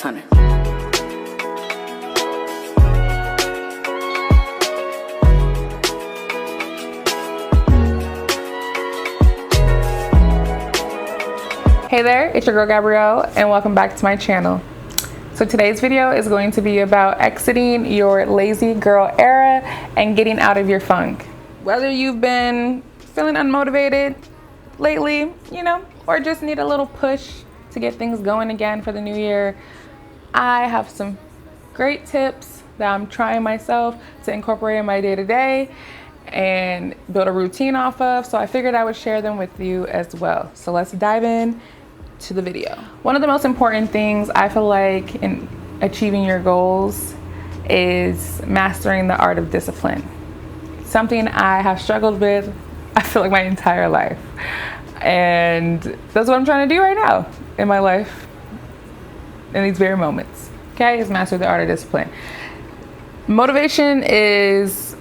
Hunter. Hey there, it's your girl Gabrielle and welcome back to my channel. So today's video is going to be about exiting your lazy girl era and getting out of your funk. Whether you've been feeling unmotivated lately, or just need a little push to get things going again for the new year, I have some great tips that I'm trying myself to incorporate in my day-to-day and build a routine off of. So I figured I would share them with you as well. So let's dive in to the video. One of the most important things I feel like in achieving your goals is mastering the art of discipline. Something I have struggled with, I feel like my entire life. And that's what I'm trying to do right now in my life, in these very moments. Okay, is master the art of discipline. Motivation is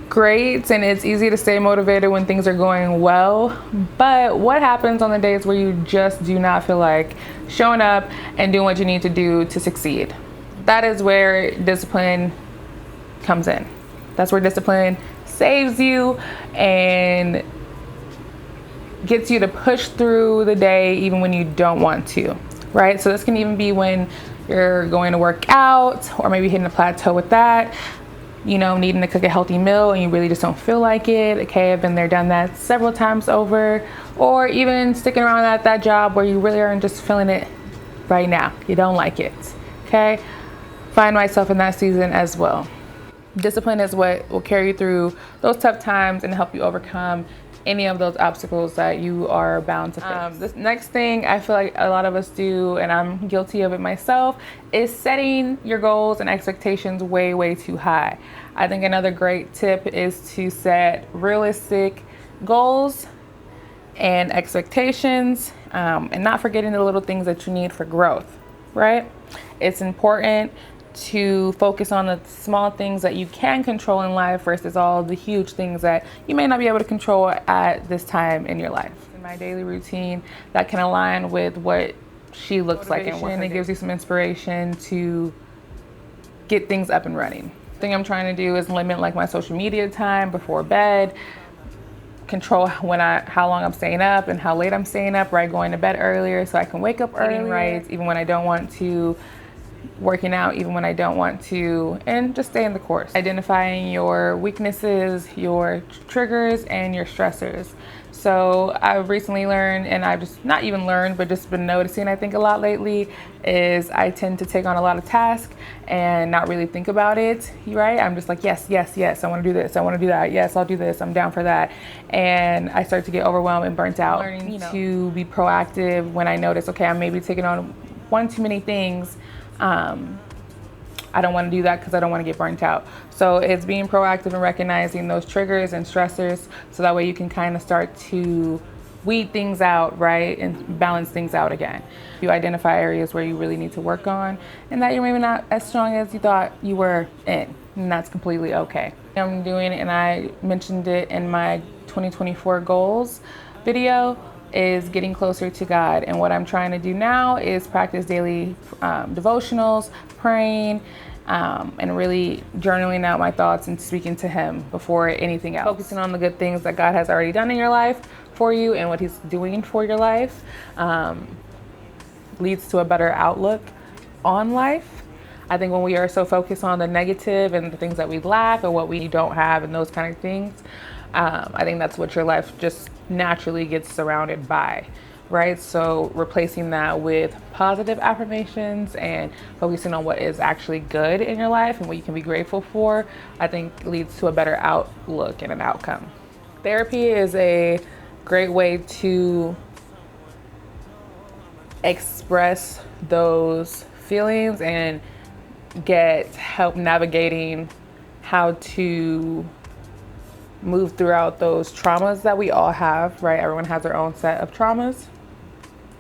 great and it's easy to stay motivated when things are going well, but what happens on the days where you just do not feel like showing up and doing what you need to do to succeed? That is where discipline comes in. That's where discipline saves you and gets you to push through the day even when you don't want to, right? So this can even be when you're going to work out or maybe hitting a plateau with that, needing to cook a healthy meal and you really just don't feel like it. Okay, I've been there, done that several times over. Or even sticking around at that job where you really aren't just feeling it right now. You don't like it, okay? Find myself in that season as well. Discipline is what will carry you through those tough times and help you overcome any of those obstacles that you are bound to face. This next thing I feel like a lot of us do, and I'm guilty of it myself, is setting your goals and expectations way, way too high. I think another great tip is to set realistic goals and expectations, and not forgetting the little things that you need for growth, right? It's important to focus on the small things that you can control in life versus all the huge things that you may not be able to control at this time in your life. In my daily routine that can align with what she looks like, and it gives you some inspiration to get things up and running. The thing I'm trying to do is limit my social media time before bed, control how long I'm staying up and how late I'm staying up, right? Going to bed earlier so I can wake up early, right? Even when I don't want to, working out even when I don't want to, and just stay in the course. Identifying your weaknesses, your triggers, and your stressors. So I've recently learned, and I've just not even learned, but just been noticing, I think a lot lately, is I tend to take on a lot of tasks and not really think about it, right? I'm just like, yes, yes, yes, I want to do this, I want to do that, yes, I'll do this, I'm down for that. And I start to get overwhelmed and burnt out. Learning to be proactive when I notice, okay, I'm maybe taking on one too many things. I don't want to do that because I don't want to get burnt out. So it's being proactive and recognizing those triggers and stressors so that way you can kind of start to weed things out, right? And balance things out again. You identify areas where you really need to work on and that you're maybe not as strong as you thought you were in, and that's completely okay. I'm doing it, and I mentioned it in my 2024 goals video, is getting closer to God. And what I'm trying to do now is practice daily devotionals, praying, and really journaling out my thoughts and speaking to Him before anything else. Focusing on the good things that God has already done in your life for you and what He's doing for your life leads to a better outlook on life. I think when we are so focused on the negative and the things that we lack or what we don't have and those kind of things, I think that's what your life just naturally gets surrounded by, right? So replacing that with positive affirmations and focusing on what is actually good in your life and what you can be grateful for, I think leads to a better outlook and an outcome. Therapy is a great way to express those feelings and get help navigating how to move throughout those traumas that we all have, right? Everyone has their own set of traumas.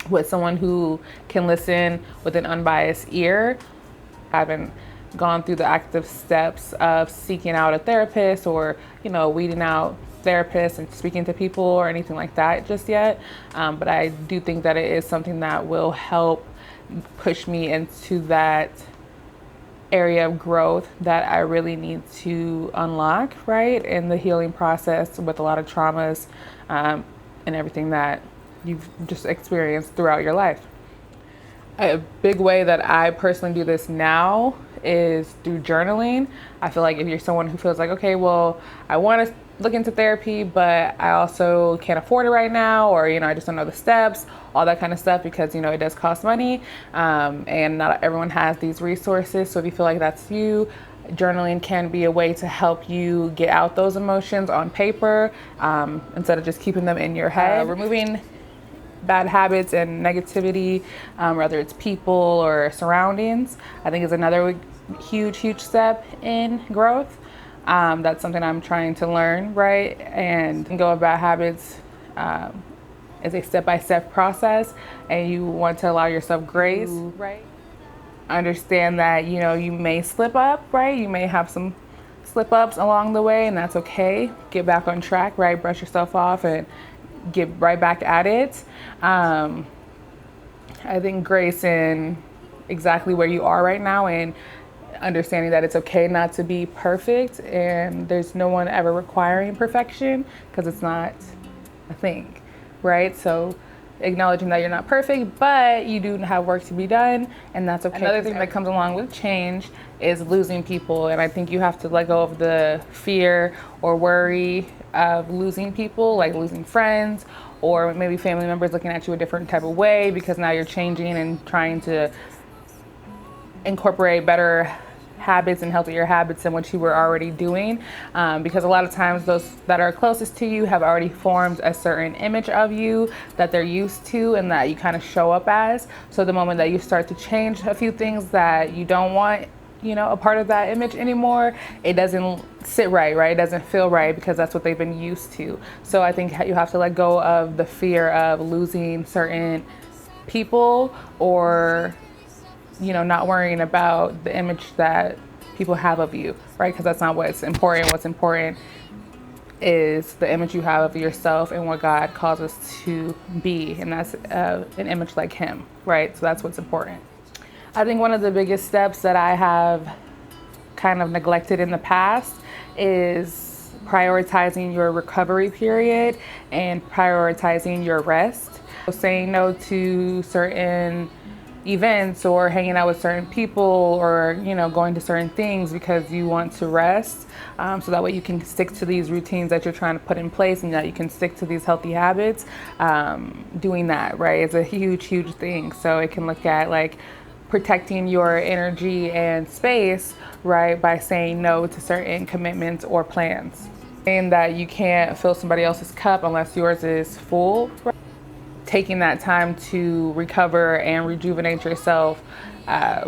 With someone who can listen with an unbiased ear. I haven't gone through the active steps of seeking out a therapist or, weeding out therapist and speaking to people or anything like that just yet. But I do think that it is something that will help push me into that area of growth that I really need to unlock, right? In the healing process with a lot of traumas and everything that you've just experienced throughout your life. A big way that I personally do this now is through journaling. I feel like if you're someone who feels like, okay, well, I want to look into therapy, but I also can't afford it right now, or, I just don't know the steps, all that kind of stuff, because, it does cost money, and not everyone has these resources. So if you feel like that's you, journaling can be a way to help you get out those emotions on paper, instead of just keeping them in your head. Removing bad habits and negativity, whether it's people or surroundings, I think is another huge step in growth. That's something I'm trying to learn, right? And go of bad habits is a step-by-step process, and you want to allow yourself grace, right? Understand that, you may slip up, right? You may have some slip ups along the way, and that's okay. Get back on track, right? Brush yourself off and get right back at it. I think grace in exactly where you are right now, and understanding that it's okay not to be perfect, and there's no one ever requiring perfection, because it's not a thing, right? So acknowledging that you're not perfect, but you do have work to be done, and that's okay. Another thing that comes along with change is losing people, and I think you have to let go of the fear or worry of losing people, like losing friends or maybe family members looking at you a different type of way, because now you're changing and trying to incorporate better habits and healthier habits than what you were already doing, because a lot of times those that are closest to you have already formed a certain image of you that they're used to and that you kind of show up as. So the moment that you start to change a few things that you don't want, a part of that image anymore, it doesn't sit right? It doesn't feel right, because that's what they've been used to. So I think you have to let go of the fear of losing certain people, or not worrying about the image that people have of you, right? Because that's not what's important. What's important is the image you have of yourself and what God calls us to be, and that's an image like Him, right? So that's what's important. I think one of the biggest steps that I have kind of neglected in the past is prioritizing your recovery period and prioritizing your rest. So saying no to certain events or hanging out with certain people, or going to certain things because you want to rest, so that way you can stick to these routines that you're trying to put in place, and that you can stick to these healthy habits. Doing that, right, is a huge thing. So it can look at like protecting your energy and space, right, by saying no to certain commitments or plans, and that you can't fill somebody else's cup unless yours is full, right? Taking that time to recover and rejuvenate yourself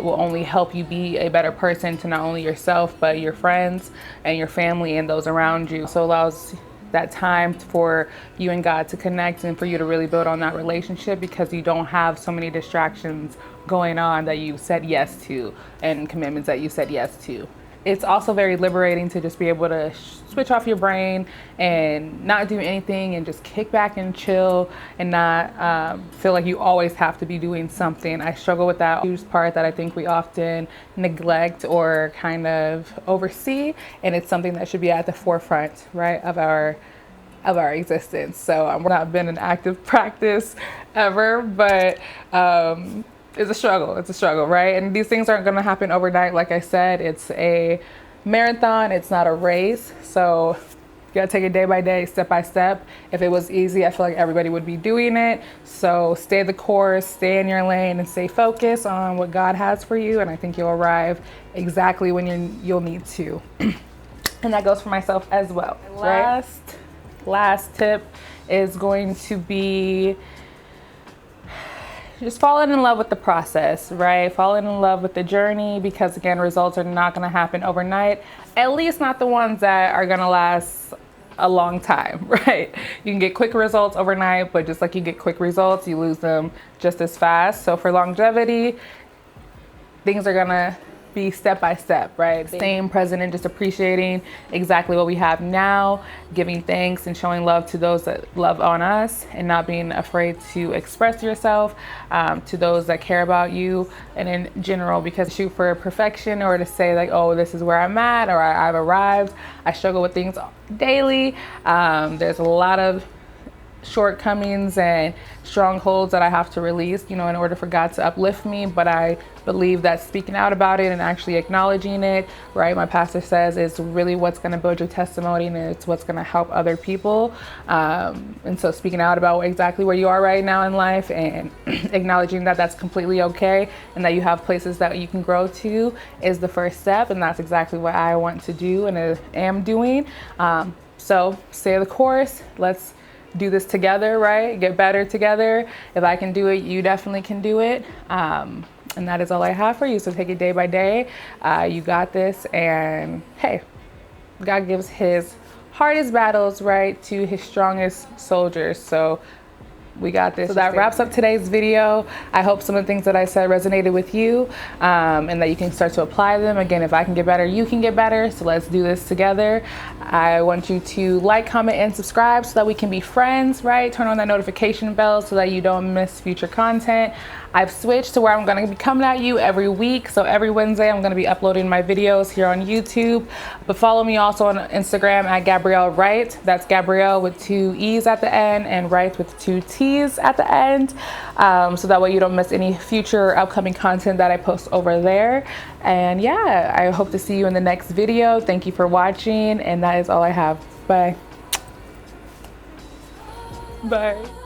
will only help you be a better person to not only yourself, but your friends and your family and those around you. So it allows that time for you and God to connect, and for you to really build on that relationship, because you don't have so many distractions going on that you said yes to, and commitments that you said yes to. It's also very liberating to just be able to switch off your brain and not do anything, and just kick back and chill, and not feel like you always have to be doing something. I struggle with that huge part that I think we often neglect or kind of oversee, and it's something that should be at the forefront, right, of our existence. So I've not been an active practice ever, but it's a struggle, right? And these things aren't going to happen overnight. Like I said, it's a marathon, it's not a race. So you gotta take it day by day, step by step. If it was easy, I feel like everybody would be doing it. So stay the course, stay in your lane, and stay focused on what God has for you. And I think you'll arrive exactly when you'll need to. And that goes for myself as well. Right? Last tip is going to be just falling in love with the process, right? Falling in love with the journey, because again, results are not going to happen overnight, at least not the ones that are going to last a long time, right? You can get quick results overnight, but just like you get quick results, you lose them just as fast. So for longevity, things are going to be step by step, right? Staying present and just appreciating exactly what we have now, giving thanks and showing love to those that love on us, and not being afraid to express yourself to those that care about you, and in general, because shoot for perfection or to say like, oh, this is where I'm at, or I've arrived. I struggle with things daily. There's a lot of shortcomings and strongholds that I have to release, you know, in order for God to uplift me. But I believe that speaking out about it and actually acknowledging it, right, my pastor says, is really what's going to build your testimony, and it's what's going to help other people. And so speaking out about exactly where you are right now in life, and acknowledging that that's completely okay, and that you have places that you can grow to, is the first step. And that's exactly what I want to do and am doing. So stay the course. Let's do this together, right? Get better together. If I can do it, you definitely can do it. And that is all I have for you. So take it day by day. You got this. And hey, God gives his hardest battles, right, to his strongest soldiers. So we got this. So that wraps up today's video. I hope some of the things that I said resonated with you, and that you can start to apply them. Again, if I can get better, you can get better. So let's do this together. I want you to like, comment, and subscribe so that we can be friends, right? Turn on that notification bell so that you don't miss future content. I've switched to where I'm going to be coming at you every week. So every Wednesday, I'm going to be uploading my videos here on YouTube. But follow me also on Instagram at Gabrielle Wright. That's Gabrielle with 2 E's at the end, and Wright with 2 T's at the end. So that way you don't miss any future upcoming content that I post over there. And yeah, I hope to see you in the next video. Thank you for watching. And that is all I have. Bye. Bye.